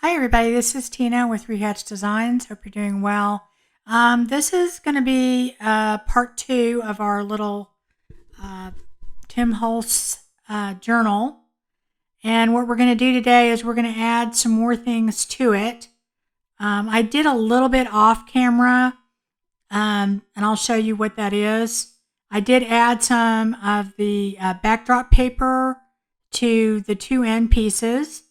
Hi everybody, this is Tina with Rehatch Designs. Hope you're doing well. This is going to be part 2 of our little uh, Tim Holtz journal. And what we're going to do today is we're going to add some more things to it. I did a little bit off camera, and I'll show you what that is. I did add some of the backdrop paper to the two end pieces.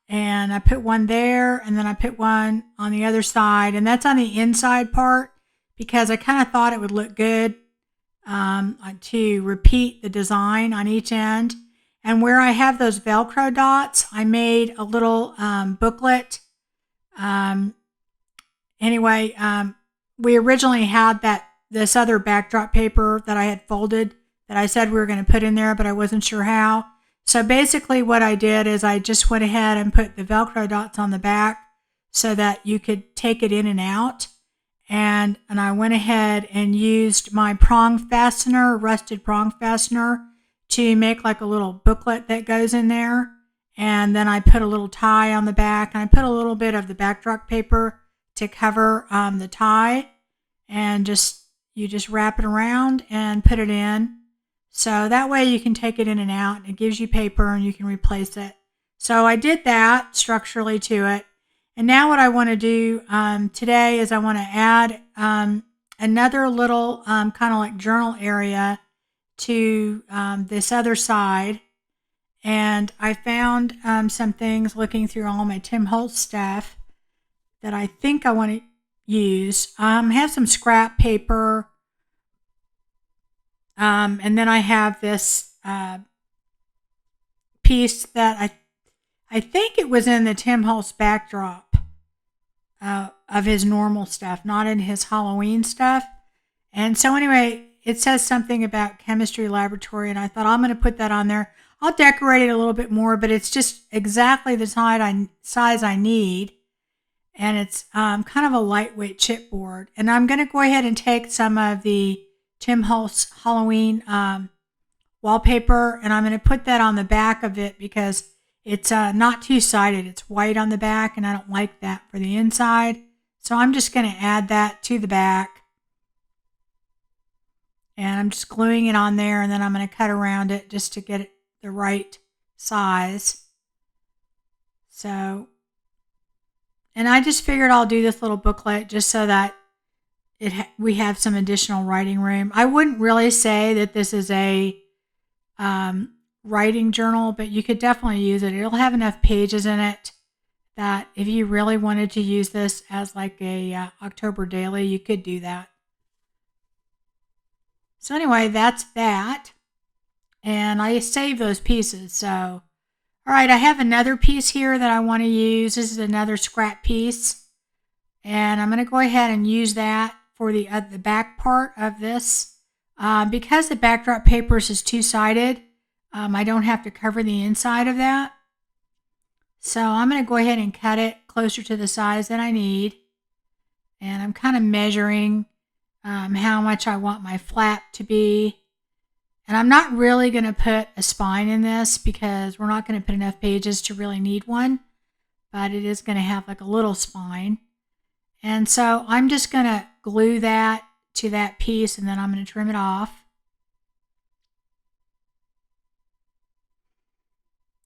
And I put one there, and then I put one on the other side, and that's on the inside part because I kind of thought it would look good to repeat the design on each end. And where I have those Velcro dots, I made a little booklet. We originally had this other backdrop paper that I had folded that I said we were going to put in there, but I wasn't sure how. So basically what I did is I just went ahead and put the Velcro dots on the back so that you could take it in and out. And I went ahead and used my prong fastener, rusted prong fastener, to make like a little booklet that goes in there. And then I put a little tie on the back, and I put a little bit of the backdrop paper to cover the tie. And you just wrap it around and put it in. So that way you can take it in and out, and it gives you paper and you can replace it. So I did that structurally to it. And now what I want to do today is I want to add another little kind of like journal area to this other side. And I found some things looking through all my Tim Holtz stuff that I think I want to use. I have some scrap paper. And then I have this piece that I think it was in the Tim Holtz backdrop of his normal stuff, not in his Halloween stuff. And so anyway, it says something about chemistry laboratory, and I thought I'm going to put that on there. I'll decorate it a little bit more, but it's just exactly the size I need. And it's kind of a lightweight chipboard. And I'm going to go ahead and take some of the Tim Holtz Halloween wallpaper, and I'm going to put that on the back of it because it's not two-sided. It's white on the back, and I don't like that for the inside. So I'm just going to add that to the back. And I'm just gluing it on there, and then I'm going to cut around it just to get it the right size. So, and I just figured I'll do this little booklet just so that we have some additional writing room. I wouldn't really say that this is a writing journal, but you could definitely use it. It'll have enough pages in it that if you really wanted to use this as like a October daily, you could do that. So anyway, that's that. And I saved those pieces. So, all right, I have another piece here that I want to use. This is another scrap piece. And I'm going to go ahead and use that for the back part of this. Because the backdrop paper is two-sided, I don't have to cover the inside of that. So I'm going to go ahead and cut it closer to the size that I need. And I'm kind of measuring how much I want my flap to be. And I'm not really going to put a spine in this because we're not going to put enough pages to really need one. But it is going to have like a little spine. And so I'm just going to glue that to that piece, and then I'm going to trim it off.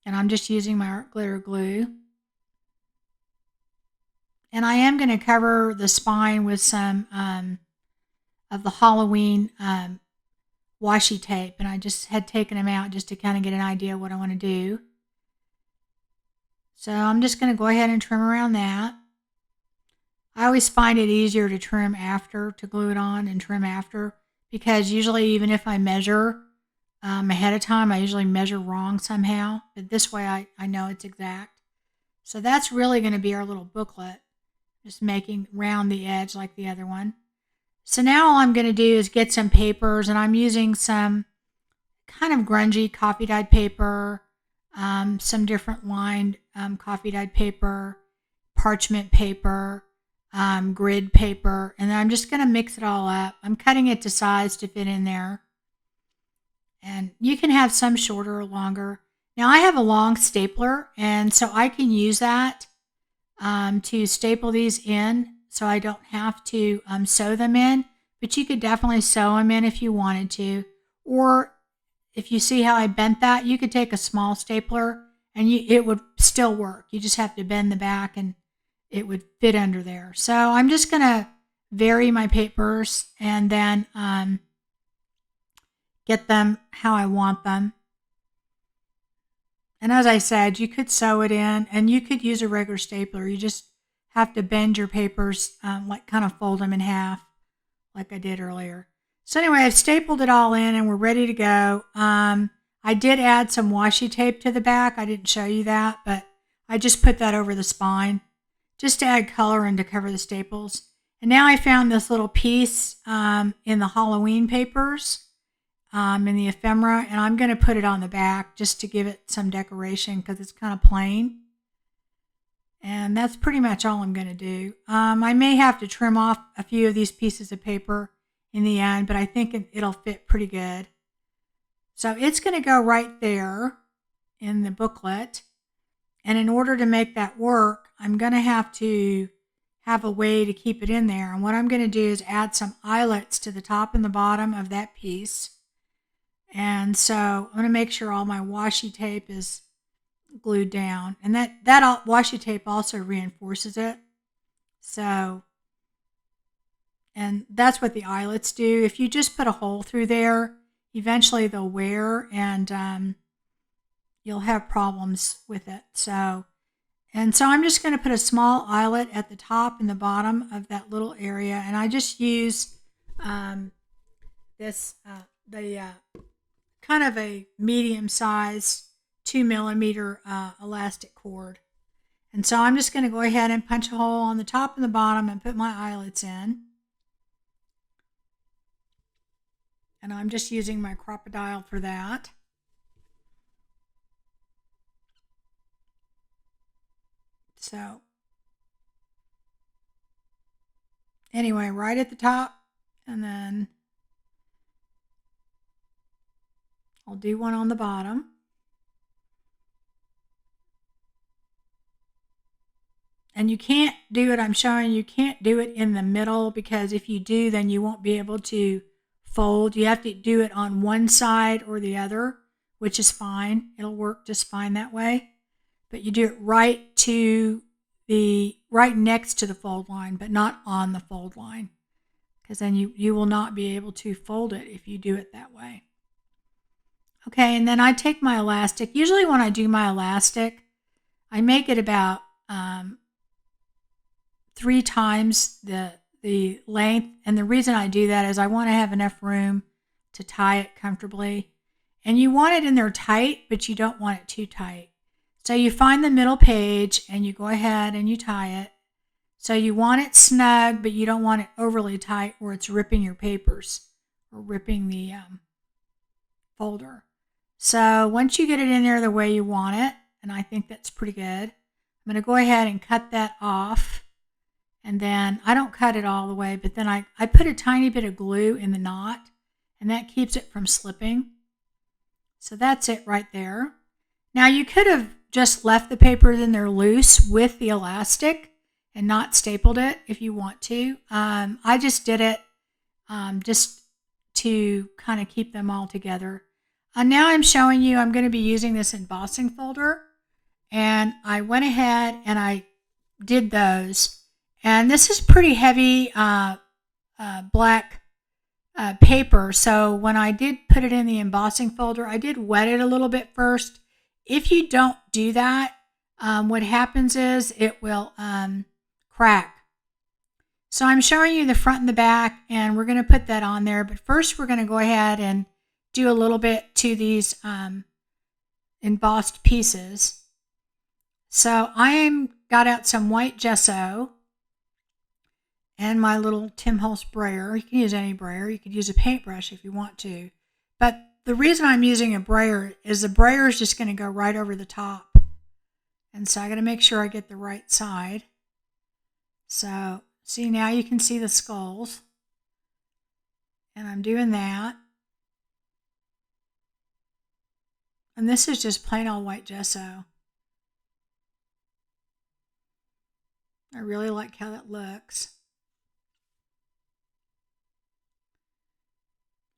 And I'm just using my art glitter glue. And I am going to cover the spine with some of the Halloween washi tape. And I just had taken them out just to kind of get an idea of what I want to do. So I'm just going to go ahead and trim around that. I always find it easier to trim after, to glue it on and trim after, because usually even if I measure ahead of time, I usually measure wrong somehow. But this way I know it's exact. So that's really going to be our little booklet, just making round the edge like the other one. So now all I'm going to do is get some papers, and I'm using some kind of grungy coffee dyed paper, some different lined coffee dyed paper, parchment paper, grid paper, and then I'm just going to mix it all up. I'm cutting it to size to fit in there. And you can have some shorter or longer. Now I have a long stapler, and so I can use that to staple these in so I don't have to sew them in, but you could definitely sew them in if you wanted to. Or if you see how I bent that, you could take a small stapler and it would still work. You just have to bend the back and it would fit under there. So I'm just going to vary my papers and then get them how I want them. And as I said, you could sew it in and you could use a regular stapler. You just have to bend your papers, like kind of fold them in half like I did earlier. So anyway, I've stapled it all in and we're ready to go. I did add some washi tape to the back. I didn't show you that, but I just put that over the spine just to add color and to cover the staples. And now I found this little piece in the Halloween papers, in the ephemera, and I'm going to put it on the back just to give it some decoration because it's kind of plain. And that's pretty much all I'm going to do. I may have to trim off a few of these pieces of paper in the end, but I think it'll fit pretty good. So it's going to go right there in the booklet. And in order to make that work, I'm going to have a way to keep it in there. And what I'm going to do is add some eyelets to the top and the bottom of that piece. And so I'm going to make sure all my washi tape is glued down. And that washi tape also reinforces it. So, and that's what the eyelets do. If you just put a hole through there, eventually they'll wear and you'll have problems with it. So I'm just going to put a small eyelet at the top and the bottom of that little area. And I just use the kind of a medium size 2mm elastic cord. And so I'm just going to go ahead and punch a hole on the top and the bottom and put my eyelets in. And I'm just using my crocodile for that. So anyway, right at the top, and then I'll do one on the bottom. And you can't do it, I'm showing you can't do it in the middle because if you do, then you won't be able to fold. You have to do it on one side or the other, which is fine. It'll work just fine that way. But you do it right next to the fold line, but not on the fold line, because then you will not be able to fold it if you do it that way. Okay, and then I take my elastic. Usually when I do my elastic, I make it about 3 times the length. And the reason I do that is I want to have enough room to tie it comfortably. And you want it in there tight, but you don't want it too tight. So you find the middle page and you go ahead and you tie it. So you want it snug, but you don't want it overly tight where it's ripping your papers or ripping the folder. So once you get it in there the way you want it, and I think that's pretty good, I'm going to go ahead and cut that off. And then I don't cut it all the way, but then I put a tiny bit of glue in the knot, and that keeps it from slipping. So that's it right there. Now you could have just left the papers in there loose with the elastic and not stapled it if you want to. I just did it just to kind of keep them all together. Now I'm showing you, I'm going to be using this embossing folder, and I went ahead and I did those. And this is pretty heavy black paper, so when I did put it in the embossing folder, I did wet it a little bit first. If you don't do that, what happens is it will crack. So I'm showing you the front and the back, and we're going to put that on there. But first we're going to go ahead and do a little bit to these embossed pieces. So I got out some white gesso and my little Tim Holtz brayer. You can use any brayer. You could use a paintbrush if you want to. But the reason I'm using a brayer is the brayer is just going to go right over the top. And so I got to make sure I get the right side. So see, now you can see the skulls. And I'm doing that. And this is just plain old white gesso. I really like how that looks.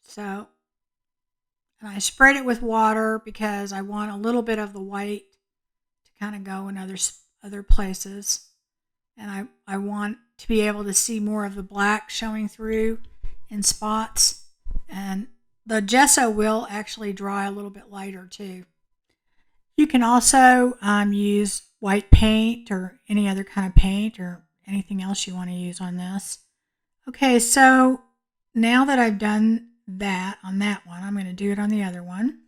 So, and I sprayed it with water because I want a little bit of the white to kind of go in other places. And I want to be able to see more of the black showing through in spots. And the gesso will actually dry a little bit lighter too. You can also use white paint or any other kind of paint or anything else you want to use on this. Okay, so now that I've done that on that one, I'm going to do it on the other one.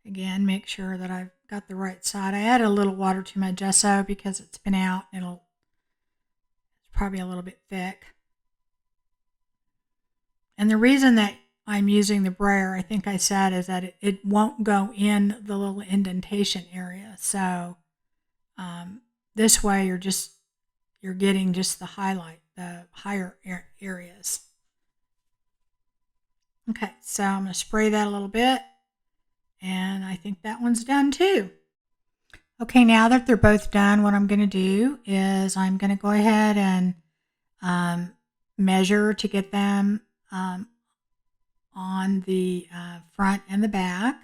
Again, make sure that I've got the right side. I added a little water to my gesso because it's been out. It's probably a little bit thick. And the reason that I'm using the brayer, I think I said, is that it won't go in the little indentation area. So this way you're getting just the highlight, the higher areas. Okay, so I'm going to spray that a little bit. And I think that one's done too. Okay, now that they're both done, what I'm going to do is I'm going to go ahead and measure to get them on the front and the back.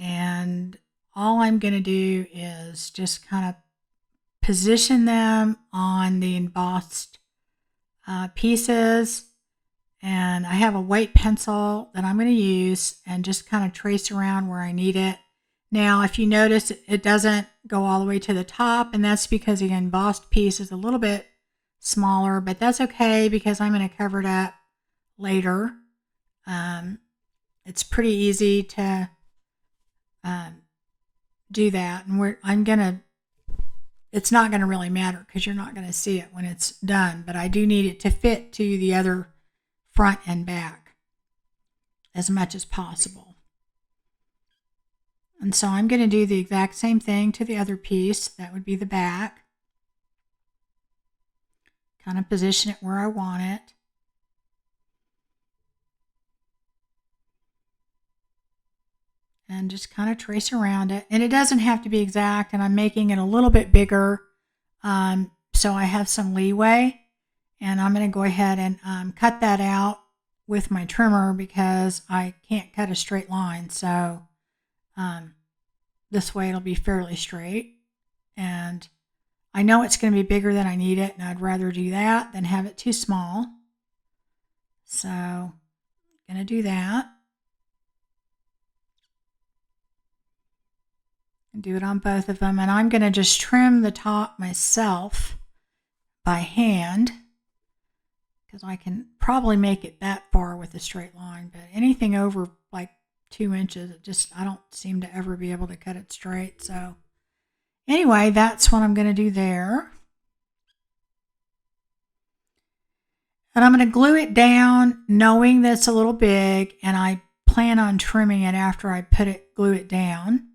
And all I'm going to do is just kind of position them on the embossed pieces. And I have a white pencil that I'm going to use and just kind of trace around where I need it. Now, if you notice, it doesn't go all the way to the top, and that's because the embossed piece is a little bit smaller, but that's okay because I'm going to cover it up later. It's pretty easy to do that, and it's not going to really matter because you're not going to see it when it's done, but I do need it to fit to the other front and back as much as possible. And so I'm going to do the exact same thing to the other piece. That would be the back. Kind of position it where I want it. And just kind of trace around it. And it doesn't have to be exact, and I'm making it a little bit bigger so I have some leeway. And I'm going to go ahead and cut that out with my trimmer because I can't cut a straight line. So this way it'll be fairly straight. And I know it's going to be bigger than I need it, and I'd rather do that than have it too small. So I'm going to do that. And do it on both of them. And I'm going to just trim the top myself by hand, because I can probably make it that far with a straight line, but anything over like 2 inches, I don't seem to ever be able to cut it straight. So anyway, that's what I'm going to do there. And I'm going to glue it down knowing that it's a little big, and I plan on trimming it after I glue it down.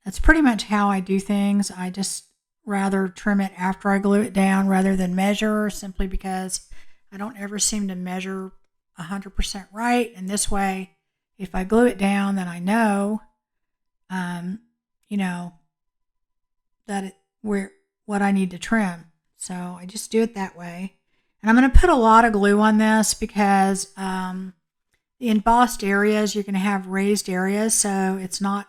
That's pretty much how I do things. I just rather trim it after I glue it down rather than measure, simply because I don't ever seem to measure 100% right. And this way, if I glue it down, then I know, what I need to trim. So I just do it that way. And I'm going to put a lot of glue on this because the embossed areas, you're going to have raised areas, so it's not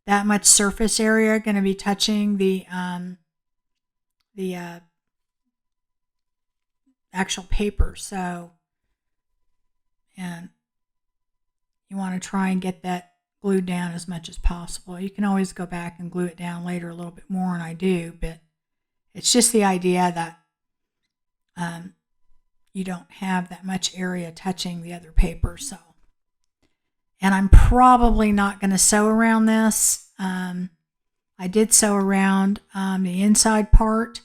that much surface area going to be touching the actual paper. So, and you want to try and get that glued down as much as possible. You can always go back and glue it down later a little bit more, and I do, but it's just the idea that you don't have that much area touching the other paper. So, and I'm probably not going to sew around this. I did sew around the inside part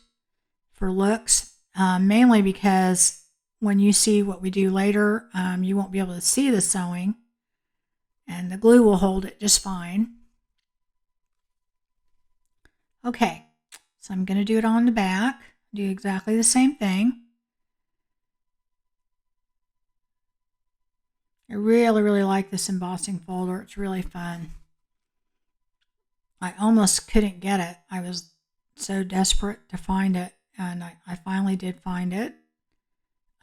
for looks, mainly because when you see what we do later, you won't be able to see the sewing, and the glue will hold it just fine. Okay, so I'm going to do it on the back, do exactly the same thing. I really, really like this embossing folder. It's really fun. I almost couldn't get it. I was so desperate to find it, and I finally did find it.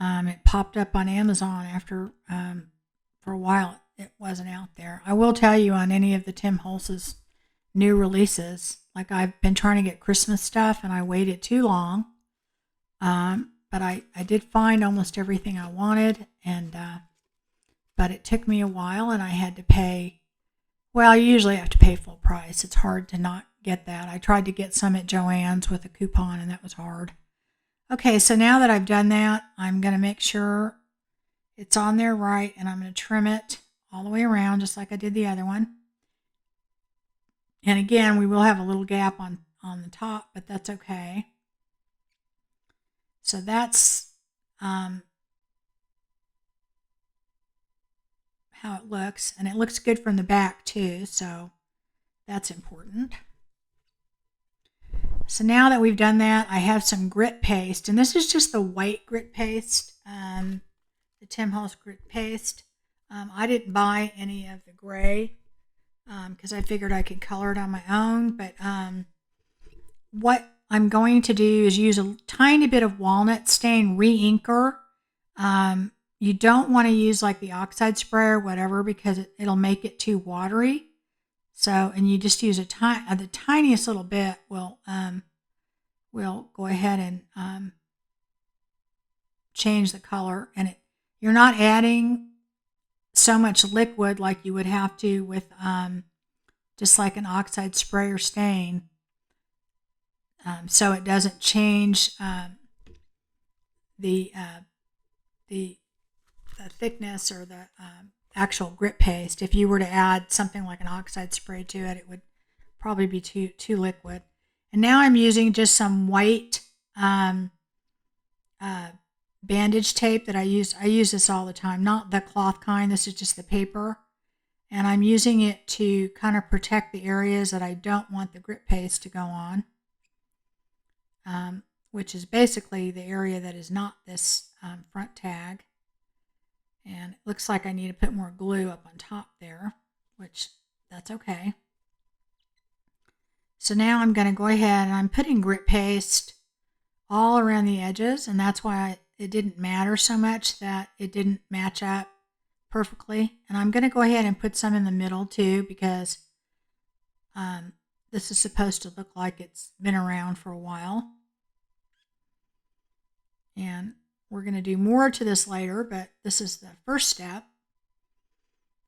It popped up on Amazon after, for a while, it wasn't out there. I will tell you, on any of the Tim Holtz's new releases, like I've been trying to get Christmas stuff and I waited too long. But I did find almost everything I wanted, and but it took me a while, and I had to pay. Well, you usually have to pay full price. It's hard to not get that. I tried to get some at Joann's with a coupon, and that was hard. Okay, so now that I've done that, I'm going to make sure it's on there right, and I'm going to trim it all the way around just like I did the other one. And again, we will have a little gap on the top, but that's okay. So that's how it looks, and it looks good from the back too, so that's important. So now that we've done that, I have some grit paste, and this is just the white grit paste, the Tim Holtz grit paste. I didn't buy any of the gray because I figured I could color it on my own, but what I'm going to do is use a tiny bit of walnut stain re-inker. You don't want to use like the oxide spray or whatever because it'll make it too watery. So, and you just use the tiniest little bit will go ahead and change the color. And you're not adding so much liquid like you would have to with just like an oxide spray or stain. So it doesn't change the thickness or the actual grit paste. If you were to add something like an oxide spray to it, it would probably be too liquid. And now I'm using just some white bandage tape that I use. I use this all the time, not the cloth kind. This is just the paper. And I'm using it to kind of protect the areas that I don't want the grit paste to go on, which is basically the area that is not this front tag. And it looks like I need to put more glue up on top there, which that's okay. So now I'm going to go ahead and I'm putting grit paste all around the edges, and that's why it didn't matter so much that it didn't match up perfectly. And I'm going to go ahead and put some in the middle too, because this is supposed to look like it's been around for a while. And we're going to do more to this later, but this is the first step.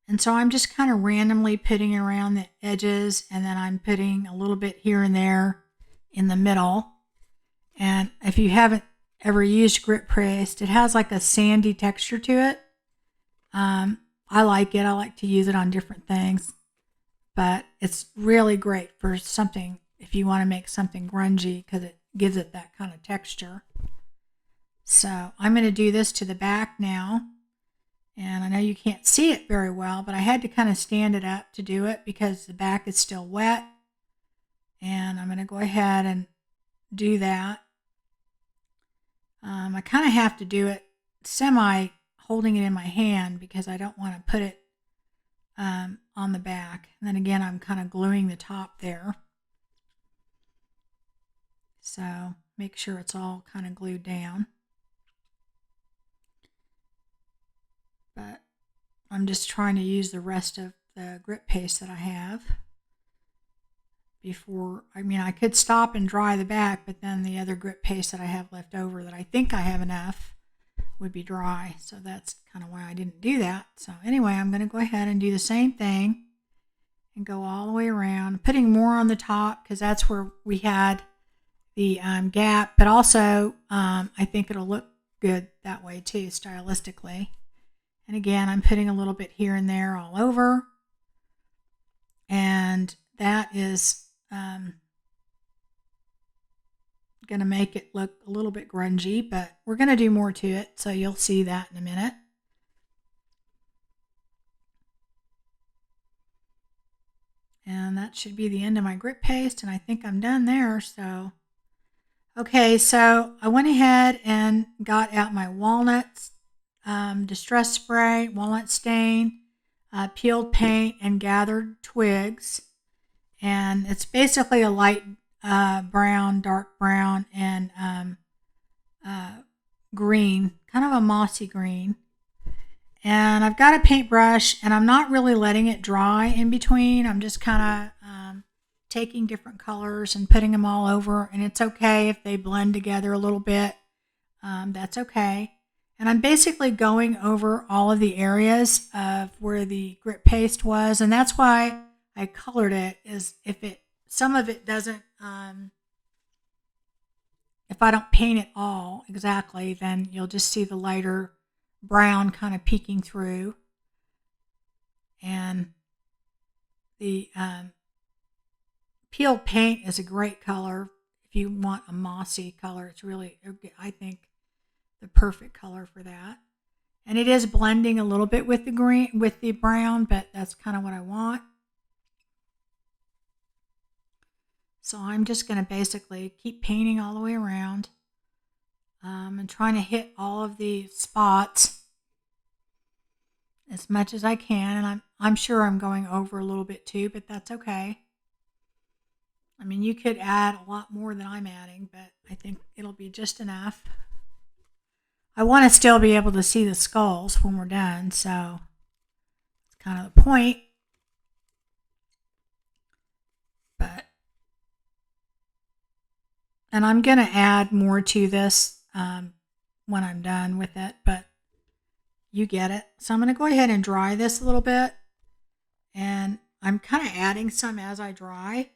And so I'm just kind of randomly putting around the edges, and then I'm putting a little bit here and there in the middle. And if you haven't ever used grit paste, it has like a sandy texture to it. I like it. I like to use it on different things, but it's really great for something if you want to make something grungy because it gives it that kind of texture. So I'm going to do this to the back now. And I know you can't see it very well, but I had to kind of stand it up to do it because the back is still wet. And I'm going to go ahead and do that. I kind of have to do it semi holding it in my hand because I don't want to put it on the back. And then again, I'm kind of gluing the top there. So make sure it's all kind of glued down. But I'm just trying to use the rest of the grit paste that I have before. I mean, I could stop and dry the back, but then the other grit paste that I have left over that I think I have enough would be dry. So that's kind of why I didn't do that. So anyway, I'm going to go ahead and do the same thing and go all the way around, putting more on the top because that's where we had the gap, but also I think it'll look good that way too, stylistically. And again, I'm putting a little bit here and there all over. And that is going to make it look a little bit grungy, but we're going to do more to it. So you'll see that in a minute. And that should be the end of my grit paste. And I think I'm done there. So, okay, so I went ahead and got out my walnuts distress spray, walnut stain, peeled paint, and gathered twigs. And it's basically a light brown, dark brown, and green, kind of a mossy green. And I've got a paintbrush, and I'm not really letting it dry in between. I'm just kind of taking different colors and putting them all over. And it's okay if they blend together a little bit. That's okay. And I'm basically going over all of the areas of where the grit paste was. And that's why I colored it, is some of it doesn't, if I don't paint it all exactly, then you'll just see the lighter brown kind of peeking through. And the peeled paint is a great color if you want a mossy color. It's really, I think, the perfect color for that. And it is blending a little bit with the green, with the brown, but that's kind of what I want. So I'm just going to basically keep painting all the way around and trying to hit all of the spots as much as I can. And I'm sure I'm going over a little bit too, but that's okay. I mean, you could add a lot more than I'm adding, but I think it'll be just enough. I want to still be able to see the skulls when we're done, so it's kind of the point. And I'm going to add more to this when I'm done with it, but you get it. So I'm going to go ahead and dry this a little bit. And I'm kind of adding some as I dry,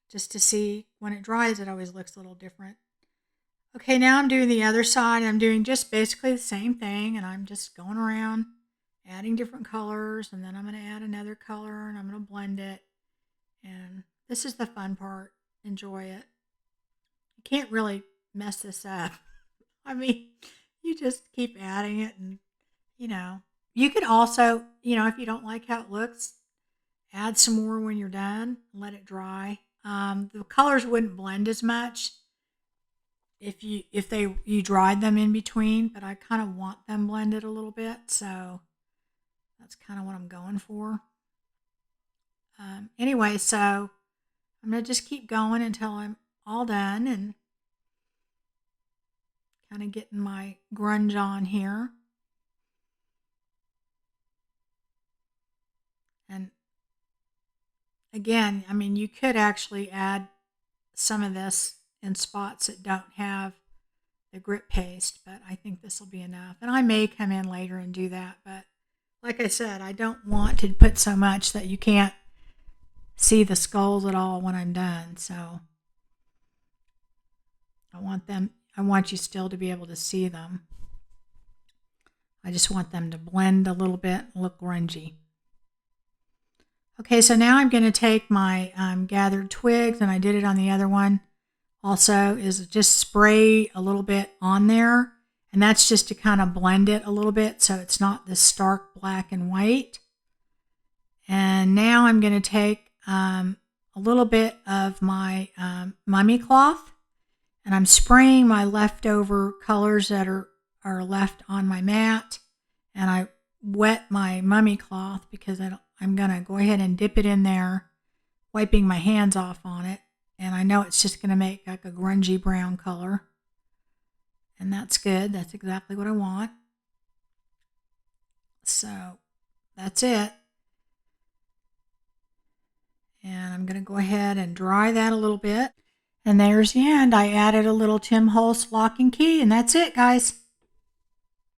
just to see when it dries, it always looks a little different. Okay, now I'm doing the other side. I'm doing just basically the same thing, and I'm just going around adding different colors, and then I'm going to add another color, and I'm going to blend it. And this is the fun part. Enjoy it. You can't really mess this up. I mean, you just keep adding it, and you could also, if you don't like how it looks, add some more when you're done. Let it dry. The colors wouldn't blend as much if you dried them in between, but I kind of want them blended a little bit, so that's kind of what I'm going for. Anyway, so I'm going to just keep going until I'm all done and kind of getting my grunge on here. And again, I mean, you could actually add some of this in spots that don't have the grit paste, but I think this will be enough. And I may come in later and do that, but like I said, I don't want to put so much that you can't see the skulls at all when I'm done. So I want you still to be able to see them. I just want them to blend a little bit and look grungy. Okay, so now I'm going to take my gathered twigs, and I did it on the other one also, is just spray a little bit on there, and that's just to kind of blend it a little bit so it's not this stark black and white. And now I'm going to take a little bit of my mummy cloth, and I'm spraying my leftover colors that are left on my mat, and I wet my mummy cloth because I'm going to go ahead and dip it in there, wiping my hands off on it, and I know it's just going to make like a grungy brown color, and that's good. That's exactly what I want. So that's it. And I'm going to go ahead and dry that a little bit. And there's the end. I added a little Tim Holtz lock and key, and that's it, guys.